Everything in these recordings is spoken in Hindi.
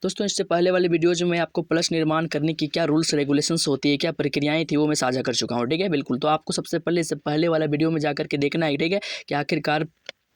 दोस्तों इससे पहले वाले वीडियोज़ में मैं आपको प्लस निर्माण करने की क्या रूल्स रेगुलेशंस होती है, क्या प्रक्रियाएं थी, वो मैं साझा कर चुका हूँ। ठीक है, बिल्कुल। तो आपको सबसे पहले इससे पहले वाला वीडियो में जाकर के देखना है, ठीक है, कि आखिरकार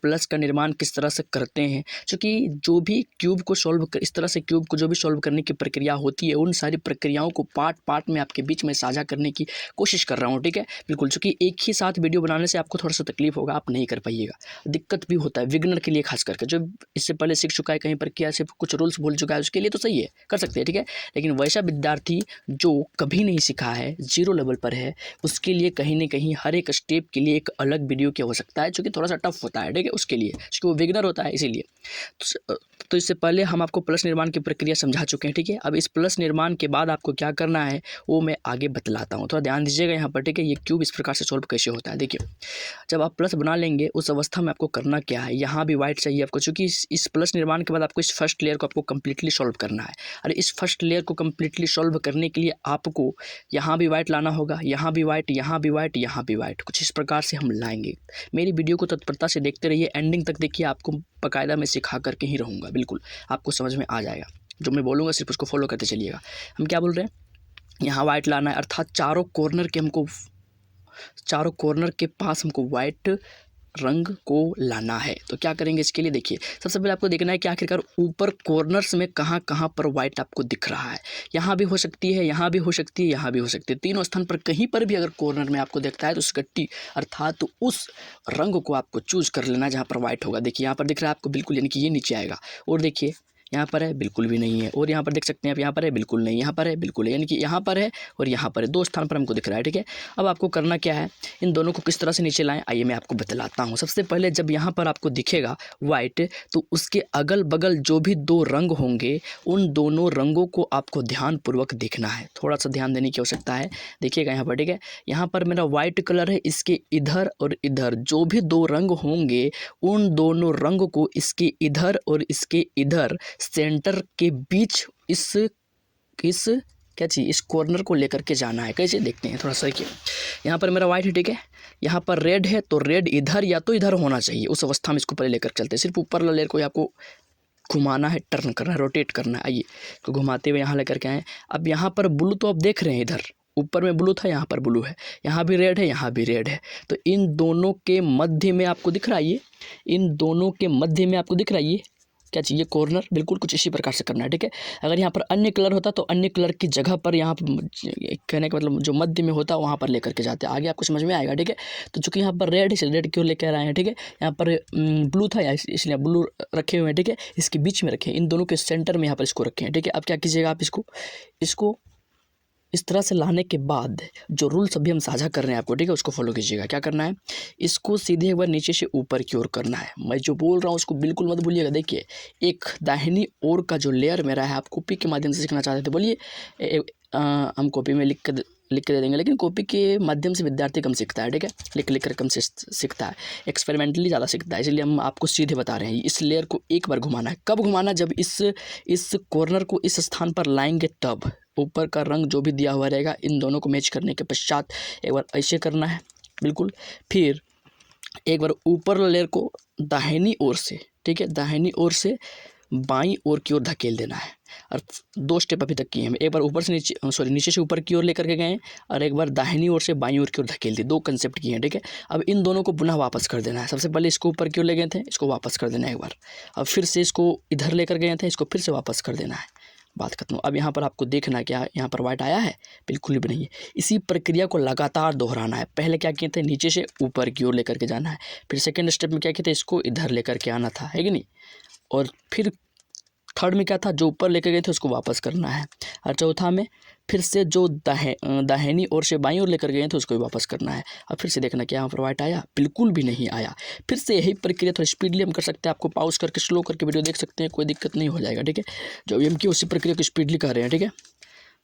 प्लस का निर्माण किस तरह से करते हैं। क्योंकि जो भी क्यूब को सॉल्व कर इस तरह से क्यूब को जो भी सॉल्व करने की प्रक्रिया होती है, उन सारी प्रक्रियाओं को पार्ट पार्ट में आपके बीच में साझा करने की कोशिश कर रहा हूँ। ठीक है, बिल्कुल। चूँकि एक ही साथ वीडियो बनाने से आपको थोड़ा सा तकलीफ होगा, आप नहीं कर पाइएगा, दिक्कत भी होता है बिगिनर के लिए, खास करके जो इससे पहले सीख चुका है, कहीं पर किया सिर्फ कुछ रूल्स भूल चुका है, उसके लिए तो सही है, कर सकते हैं। ठीक है, लेकिन वैसा विद्यार्थी जो कभी नहीं सीखा है, जीरो लेवल पर है, उसके लिए कहीं ना कहीं हर एक स्टेप के लिए एक अलग वीडियो की हो सकता है, जो कि थोड़ा सा टफ होता है। ठीक है, उसके लिए, क्योंकि वो बिगिनर होता है, इसीलिए। तो इससे पहले हम आपको प्लस निर्माण की प्रक्रिया समझा चुके हैं। ठीक है, अब इस प्लस निर्माण के बाद आपको क्या करना है वो मैं आगे बतलाता हूँ, थोड़ा ध्यान दीजिएगा यहाँ पर। ठीक है, ये क्यूब इस प्रकार से सॉल्व कैसे होता है। देखिए, जब आप प्लस बना लेंगे उस अवस्था में आपको करना क्या है, यहाँ भी वाइट चाहिए आपको, क्योंकि इस प्लस निर्माण के बाद आपको इस फर्स्ट लेयर को आपको कंप्लीटली सॉल्व करना है। और इस फर्स्ट लेयर को कंप्लीटली सॉल्व करने के लिए आपको यहाँ भी वाइट लाना होगा, यहाँ भी वाइट, यहाँ भी वाइट, यहाँ भी वाइट, कुछ इस प्रकार से हम लाएंगे। मेरी वीडियो को तत्परता से देखते रहिए, एंडिंग तक देखिए, आपको बाकायदा मैं सिखा करके ही रहूँगा, बिल्कुल आपको समझ में आ जाएगा। जो मैं बोलूँगा सिर्फ उसको फॉलो करते चलिएगा। हम क्या बोल रहे हैं, यहाँ वाइट लाना है, अर्थात चारों कॉर्नर के पास हमको वाइट रंग को लाना है। तो क्या करेंगे इसके लिए, देखिए, सबसे पहले आपको देखना है कि आखिरकार ऊपर कॉर्नर्स में कहाँ कहाँ पर वाइट आपको दिख रहा है। यहाँ भी हो सकती है, यहाँ भी हो सकती है, यहाँ भी हो सकती है, तीनों स्थान पर कहीं पर भी अगर कॉर्नर में आपको देखता है तो उस गट्टी अर्थात तो उस रंग को आपको चूज कर लेना जहाँ पर वाइट होगा। देखिए, यहाँ पर दिख रहा है आपको, बिल्कुल, यानी कि ये नीचे आएगा। और देखिए, यहाँ पर है, बिल्कुल भी नहीं है। और यहाँ पर देख सकते हैं आप, यहाँ पर है, बिल्कुल नहीं, यहाँ पर है, बिल्कुल है, यानी कि यहाँ पर है और यहाँ पर है, दो स्थान पर हमको दिख रहा है। ठीक है, अब आपको करना क्या है, इन दोनों को किस तरह से नीचे लाएं, आइए मैं आपको बतलाता हूँ। सबसे पहले जब यहाँ पर आपको दिखेगा वाइट, तो उसके अगल बगल जो भी दो रंग होंगे, उन दोनों रंगों को आपको ध्यानपूर्वक देखना है, थोड़ा सा ध्यान देने की आवश्यकता है। देखिएगा यहाँ पर, ठीक है, यहाँ पर मेरा वाइट कलर है, इसके इधर और इधर जो भी दो रंग होंगे, उन दोनों रंग को इसके इधर और इसके इधर सेंटर के बीच इस क्या चाहिए, इस कॉर्नर को लेकर के जाना है। कैसे देखते हैं, थोड़ा सा देखिए, यहाँ पर मेरा वाइट है, ठीक है, यहाँ पर रेड है, तो रेड इधर या तो इधर होना चाहिए। उस अवस्था में इसको पहले लेकर चलते हैं, सिर्फ ऊपर वाले लेयर को आपको घुमाना है, टर्न करना है, रोटेट करना है। आइए, तो घुमाते हुए यहाँ लेकर के आए। अब यहाँ पर ब्लू तो आप देख रहे हैं, इधर ऊपर में ब्लू था, यहाँ पर ब्लू है, यहाँ भी रेड है, यहाँ भी रेड है, तो इन दोनों के मध्य में आपको दिख रहा है ये, इन दोनों के मध्य में आपको दिख रहा है ये क्या चाहिए, कॉर्नर, बिल्कुल कुछ इसी प्रकार से करना है। ठीक है, अगर यहाँ पर अन्य कलर होता तो अन्य कलर की जगह पर यहाँ पर कहने का मतलब जो मध्य में होता वहाँ पर लेकर के जाते, आगे आपको समझ में आएगा। ठीक है, तो चूंकि यहाँ पर रेड है, रेड क्यों लेकर आए हैं, ठीक है, यहाँ पर ब्लू था इसलिए ब्लू रखे हुए हैं। ठीक है, इसके बीच में रखे, इन दोनों के सेंटर में यहाँ पर इसको रखे हैं। ठीक है, अब क्या कीजिएगा, आप इसको इस तरह से लाने के बाद जो रूल्स अभी हम साझा कर रहे हैं आपको, ठीक है, उसको फॉलो कीजिएगा। क्या करना है, इसको सीधे एक बार नीचे से ऊपर की ओर करना है। मैं जो बोल रहा हूँ उसको बिल्कुल मत भूलिएगा। देखिए, एक दाहिनी ओर का जो लेयर मेरा है, आप कॉपी के माध्यम से सीखना चाहते थे, बोलिए, हम कॉपी में लिख के दे देंगे, लेकिन कॉपी के माध्यम से विद्यार्थी कम सीखता है। ठीक है, लिख कर कम सीखता है, एक्सपेरिमेंटली ज़्यादा सीखता है, इसलिए हम आपको सीधे बता रहे हैं। इस लेयर को एक बार घुमाना है। कब घुमाना, जब इस कॉर्नर को इस स्थान पर लाएंगे तब। ऊपर का रंग जो भी दिया हुआ रहेगा, इन दोनों को मैच करने के पश्चात एक बार ऐसे करना है, बिल्कुल। फिर एक बार ऊपर लेयर को दाहिनी ओर से, ठीक है, दाहिनी ओर से बाईं ओर की ओर धकेल देना है। और दो स्टेप अभी तक किए हैं, एक बार ऊपर से नीचे से ऊपर की ओर लेकर के गए, और एक बार दाहिनी ओर से बाईं ओर की ओर धकेल दी, दो कंसेप्ट किए हैं। ठीक है, अब इन दोनों को पुनः वापस कर देना है। सबसे पहले इसको ऊपर की ओर ले गए थे, इसको वापस कर देना है एक बार। अब फिर से इसको इधर लेकर गए थे, इसको फिर से वापस कर देना है, बात खत्म। अब यहाँ पर आपको देखना है क्या यहाँ पर वाइट आया है, बिल्कुल भी नहीं है। इसी प्रक्रिया को लगातार दोहराना है। पहले क्या किए थे, नीचे से ऊपर की ओर लेकर के जाना है, फिर सेकंड स्टेप में क्या किए थे, इसको इधर लेकर के आना था, है कि नहीं, और फिर थर्ड में क्या था, जो ऊपर लेकर गए थे उसको वापस करना है, और चौथा में फिर से जो दाहिनी ओर से बाईं ओर लेकर गए थे उसको भी वापस करना है। अब फिर से देखना क्या यहाँ पर वाइट आया, बिल्कुल भी नहीं आया। फिर से यही प्रक्रिया थोड़ी स्पीडली हम कर सकते हैं, आपको पॉज करके स्लो करके वीडियो देख सकते हैं, कोई दिक्कत नहीं हो जाएगा। ठीक है, जो हम की उसी प्रक्रिया को स्पीडली कर रहे हैं। ठीक है,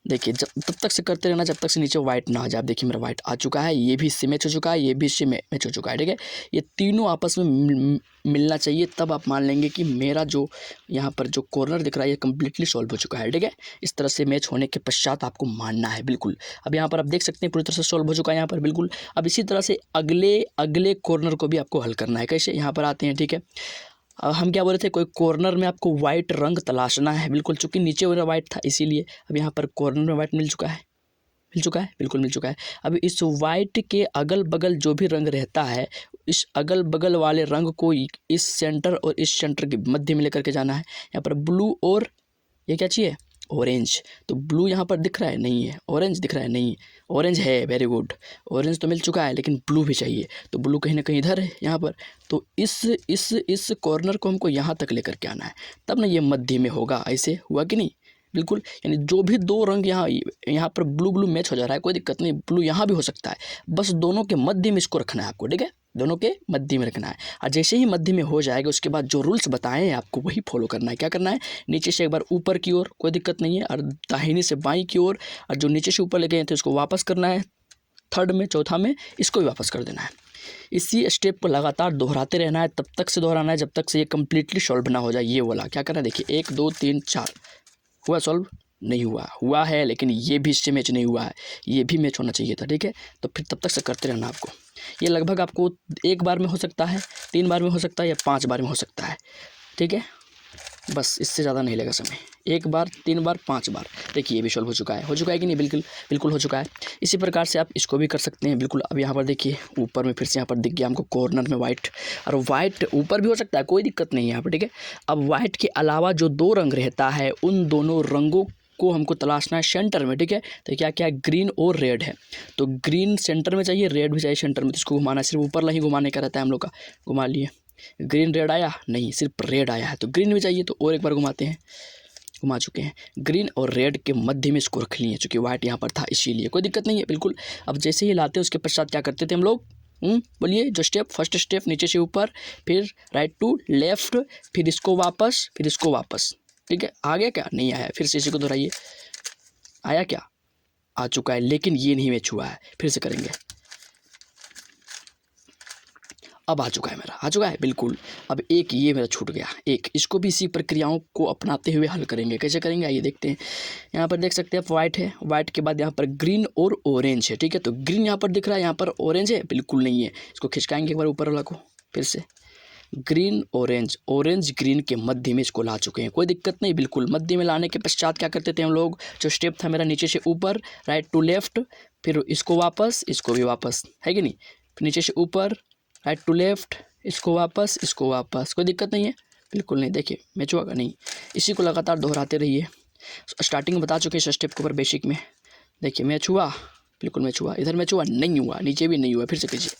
देखिए, जब तब तक से करते रहना जब तक से नीचे वाइट ना आ जाए। देखिए, मेरा वाइट आ चुका है, ये भी इससे मैच हो चुका है, ये भी इससे मैच हो चुका है। ठीक है, ये तीनों आपस में मिलना चाहिए, तब आप मान लेंगे कि मेरा जो यहाँ पर जो कॉर्नर दिख रहा है ये कम्प्लीटली सॉल्व हो चुका है। ठीक है, इस तरह से मैच होने के पश्चात आपको मानना है, बिल्कुल। अब यहाँ पर आप देख सकते हैं पूरी तरह से सॉल्व हो चुका है यहाँ पर, बिल्कुल। अब इसी तरह से अगले कॉर्नर को भी आपको हल करना है। कैसे, यहाँ पर आते हैं, ठीक है, अब हम क्या बोल रहे थे, कोई कॉर्नर में आपको वाइट रंग तलाशना है, बिल्कुल, चूँकि नीचे वाला वाइट था इसीलिए। अब यहाँ पर कॉर्नर में वाइट मिल चुका है, बिल्कुल मिल चुका है। अब इस वाइट के अगल बगल जो भी रंग रहता है, इस अगल बगल वाले रंग को इस सेंटर और इस सेंटर के मध्य में लेकर के जाना है। यहाँ पर ब्लू और ये क्या चाहिए, ऑरेंज। तो ब्लू यहाँ पर दिख रहा है, नहीं है। ऑरेंज दिख रहा है, नहीं। ऑरेंज है, वेरी गुड, ऑरेंज तो मिल चुका है, लेकिन ब्लू भी चाहिए। तो ब्लू कहीं ना कहीं इधर है यहाँ पर। तो इस कॉर्नर को हमको यहाँ तक लेकर के आना है, तब ना ये मध्य में होगा। ऐसे हुआ कि नहीं, बिल्कुल। यानी जो भी दो रंग यहाँ पर ब्लू मैच हो जा रहा है, कोई दिक्कत नहीं, ब्लू यहाँ भी हो सकता है, बस दोनों के मध्य में इसको रखना है आपको, ठीक है, दोनों के मध्य में रखना है। और जैसे ही मध्य में हो जाएगा, उसके बाद जो रूल्स बताए हैं आपको वही फॉलो करना है। क्या करना है, नीचे से एक बार ऊपर की ओर, कोई दिक्कत नहीं है, और दाहिनी से बाईं की ओर, और जो नीचे से ऊपर लेके गए थे उसको वापस करना है, थर्ड में, चौथा में इसको भी वापस कर देना है। इसी स्टेप को लगातार दोहराते रहना है, तब तक से दोहराना है जब तक से ये कम्प्लीटली सॉल्व ना हो जाए। ये वाला क्या करना है, देखिए 1 2 3 4 हुआ सॉल्व, नहीं हुआ है, लेकिन ये भी इससे मैच नहीं हुआ है, ये भी मैच होना चाहिए था, ठीक है। तो फिर तब तक से करते रहना आपको। ये लगभग आपको 1 बार में हो सकता है, 3 बार में हो सकता है, या 5 बार में हो सकता है, ठीक है। बस इससे ज़्यादा नहीं लगेगा समय। 1 बार, 3 बार, 5 बार। देखिए ये भी सॉल्व हो चुका है कि नहीं, बिल्कुल हो चुका है। इसी प्रकार से आप इसको भी कर सकते हैं, बिल्कुल। अब यहाँ पर देखिए ऊपर में फिर से यहाँ पर दिख गया हमको कॉर्नर में वाइट, और वाइट ऊपर भी हो सकता है, कोई दिक्कत नहीं है यहाँ पर, ठीक है। अब वाइट के अलावा जो 2 रंग रहता है, उन दोनों रंगों को हमको तलाशना है सेंटर में, ठीक है। तो क्या क्या है, ग्रीन और रेड है। तो ग्रीन सेंटर में चाहिए, रेड भी चाहिए सेंटर में। तो इसको घुमाना, सिर्फ ऊपर ही घुमाने का रहता है हम लोग का। घुमा लिए, ग्रीन रेड आया नहीं, सिर्फ रेड आया है, तो ग्रीन भी चाहिए, तो और एक बार घुमाते हैं। घुमा चुके हैं, ग्रीन और रेड के मध्य में इसको रख लिए, चूँकि वाइट यहाँ पर था इसीलिए, कोई दिक्कत नहीं है, बिल्कुल। अब जैसे ही लाते हैं उसके पश्चात क्या करते थे हम लोग, बोलिए, जो स्टेप, फर्स्ट स्टेप नीचे से ऊपर, फिर राइट टू लेफ्ट, फिर इसको वापस, फिर इसको वापस, ठीक है। आ गया क्या, नहीं आया, फिर से इसी को दोहराइए। आया क्या, आ चुका है, लेकिन ये नहीं मैच हुआ है, फिर से करेंगे। अब आ चुका है मेरा, आ चुका है, बिल्कुल। अब एक ये मेरा छूट गया, एक, इसको भी इसी प्रक्रियाओं को अपनाते हुए हल करेंगे। कैसे करेंगे आइए देखते हैं। यहाँ पर देख सकते हैं वाइट है, वाइट के बाद यहाँ पर ग्रीन और ऑरेंज है, ठीक है। तो ग्रीन यहाँ पर दिख रहा है, यहाँ पर ऑरेंज है, बिल्कुल नहीं है। इसको खिंचकाएंगे एक बार ऊपर वाला को, फिर से ग्रीन ऑरेंज, ऑरेंज ग्रीन के मध्य में इसको ला चुके हैं, कोई दिक्कत नहीं, बिल्कुल। मध्य में लाने के पश्चात क्या करते थे हम लोग, जो स्टेप था मेरा, नीचे से ऊपर, राइट टू लेफ्ट, फिर इसको वापस, इसको भी वापस, है कि नहीं। फिर नीचे से ऊपर, राइट टू लेफ्ट, इसको वापस, कोई दिक्कत नहीं है, बिल्कुल नहीं। देखिए मैच हुआ नहीं, इसी को लगातार दोहराते रहिए। स्टार्टिंग में बता चुके हैं स्टेप के ऊपर, बेसिक में। देखिए मैच हुआ, बिल्कुल मैच हुआ। इधर मैच हुआ, नहीं हुआ, नीचे भी नहीं हुआ, फिर से कीजिए।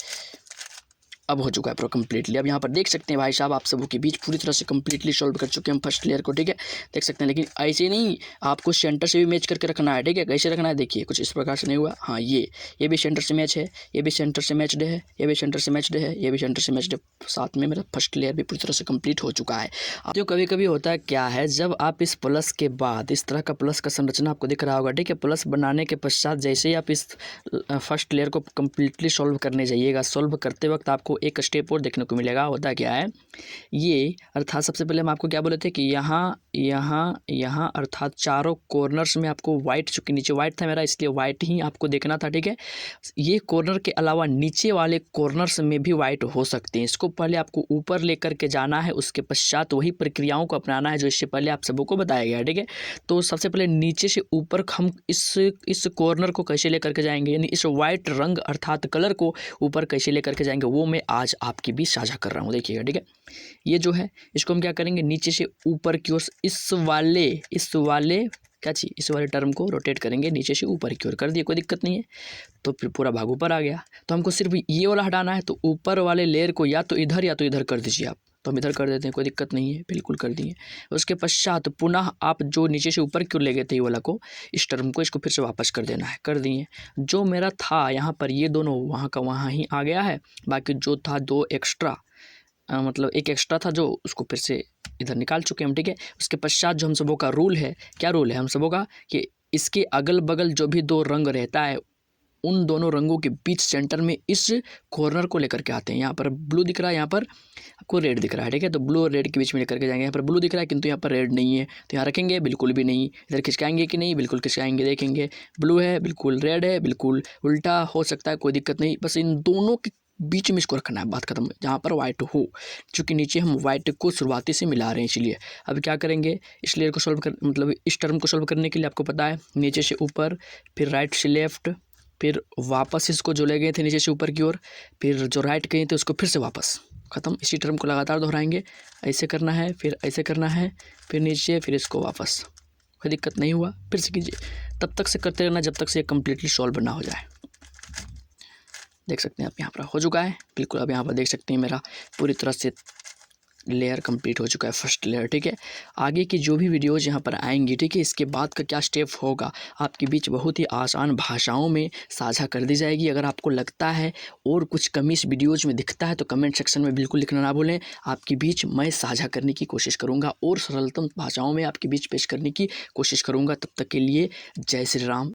अब हो चुका है पूरा कम्प्लीटली। अब यहाँ पर देख सकते हैं भाई साहब, आप सबों के बीच पूरी तरह से कम्प्लीटली सॉल्व कर चुके हैं हम फर्स्ट लेयर को, ठीक है, देख सकते हैं। लेकिन ऐसे नहीं, आपको सेंटर से भी मैच करके रखना है, ठीक है। कैसे रखना है, देखिए कुछ इस प्रकार से नहीं हुआ, हाँ ये भी सेंटर से मैच है, ये भी सेंटर से मैचड है, ये भी सेंटर से मैचड है, ये भी सेंटर से मैचड है। साथ में मेरा फर्स्ट लेयर भी पूरी तरह से कंप्लीट हो चुका है। जो कभी कभी होता है क्या है, जब आप इस प्लस के बाद, इस तरह का प्लस का संरचना आपको दिख रहा होगा, ठीक है। प्लस बनाने के पश्चात जैसे ही आप इस फर्स्ट लेयर को कम्प्लीटली सॉल्व करने जाइएगा, सॉल्व करते वक्त आपको एक स्टेप और देखने को मिलेगा। होता क्या है ये, अर्थात सबसे पहले हम आपको क्या बोले थे कि यहाँ अर्थात चारों कॉर्नर्स में आपको वाइट, चूँकि नीचे वाइट था मेरा, इसलिए वाइट ही आपको देखना था, ठीक है। ये कॉर्नर के अलावा नीचे वाले कॉर्नर्स में भी वाइट हो सकते हैं। इसको पहले आपको ऊपर लेकर के जाना है, उसके पश्चात वही प्रक्रियाओं को अपनाना है जो इससे पहले आप सबों को बताया गया है, ठीक है। तो सबसे पहले नीचे से ऊपर हम इस कॉर्नर को कैसे लेकर के जाएंगे, यानी इस वाइट रंग अर्थात कलर को ऊपर कैसे लेकर के जाएंगे, वो मैं आज आपके बीच साझा कर रहा हूँ, देखिएगा, ठीक है। ये जो है इसको हम क्या करेंगे, नीचे से ऊपर की ओर इस वाले क्या चाहिए, इस वाले टर्म को रोटेट करेंगे, नीचे से ऊपर की ओर कर दिए, कोई दिक्कत नहीं है। तो फिर पूरा भाग ऊपर आ गया, तो हमको सिर्फ ये वाला हटाना है। तो ऊपर वाले लेयर को या तो इधर कर दीजिए आप, तो हम इधर कर देते हैं, कोई दिक्कत नहीं है, बिल्कुल कर दिए। उसके पश्चात पुनः आप जो नीचे से ऊपर की ओर ले गए थे ये वाला को, इस टर्म को, इसको फिर से वापस कर देना है, कर दिए। जो मेरा था यहाँ पर, ये दोनों वहाँ का वहाँ ही आ गया है। बाकी जो था 2 एक्स्ट्रा, मतलब एक एक्स्ट्रा था जो, उसको फिर से इधर निकाल चुके हम, ठीक है। उसके पश्चात जो हम सबों का रूल है, क्या रूल है हम सबों का, कि इसके अगल बगल जो भी 2 रंग रहता है, उन दोनों रंगों के बीच सेंटर में इस कॉर्नर को लेकर के आते हैं। यहाँ पर ब्लू दिख रहा है, यहाँ पर आपको रेड दिख रहा है, ठीक है। तो ब्लू और रेड के बीच में लेकर के जाएंगे। यहाँ पर ब्लू दिख रहा है किंतु यहाँ पर रेड नहीं है, तो यहाँ रखेंगे, बिल्कुल भी नहीं। इधर खिंचकाएंगे कि नहीं, बिल्कुल खिंचकाएंगे, देखेंगे ब्लू है, बिल्कुल रेड है, बिल्कुल उल्टा हो सकता है, कोई दिक्कत नहीं। बस इन दोनों के बीच में इसको रखना है, बात खत्म। जहाँ पर वाइट हो, चूँकि नीचे हम वाइट को शुरुआती से मिला रहे हैं इसलिए। अब क्या करेंगे, इस लेयर को सॉल्व कर मतलब इस टर्म को सॉल्व करने के लिए आपको पता है नीचे से ऊपर, फिर राइट से लेफ्ट, फिर वापस इसको जो ले गए थे नीचे से ऊपर की ओर, फिर जो राइट गए थे उसको फिर से वापस, ख़त्म। इसी टर्म को लगातार दोहराएंगे, ऐसे करना है, फिर ऐसे करना है, फिर नीचे, फिर इसको वापस। कोई दिक्कत नहीं हुआ, फिर से कीजिए, तब तक से करते रहना जब तक से कम्प्लीटली सॉल्व ना हो जाए। देख सकते हैं आप यहाँ पर हो चुका है बिल्कुल। अब यहाँ पर देख सकते हैं मेरा पूरी तरह से लेयर कंप्लीट हो चुका है, फर्स्ट लेयर, ठीक है। आगे की जो भी वीडियोज़ यहाँ पर आएंगी, ठीक है, इसके बाद का क्या स्टेप होगा आपके बीच बहुत ही आसान भाषाओं में साझा कर दी जाएगी। अगर आपको लगता है और कुछ कमी इस वीडियोज़ में दिखता है तो कमेंट सेक्शन में बिल्कुल लिखना ना भूलें। आपके बीच मैं साझा करने की कोशिश करूँगा और सरलतम भाषाओं में आपके बीच पेश करने की कोशिश करूँगा। तब तक के लिए जय श्री राम।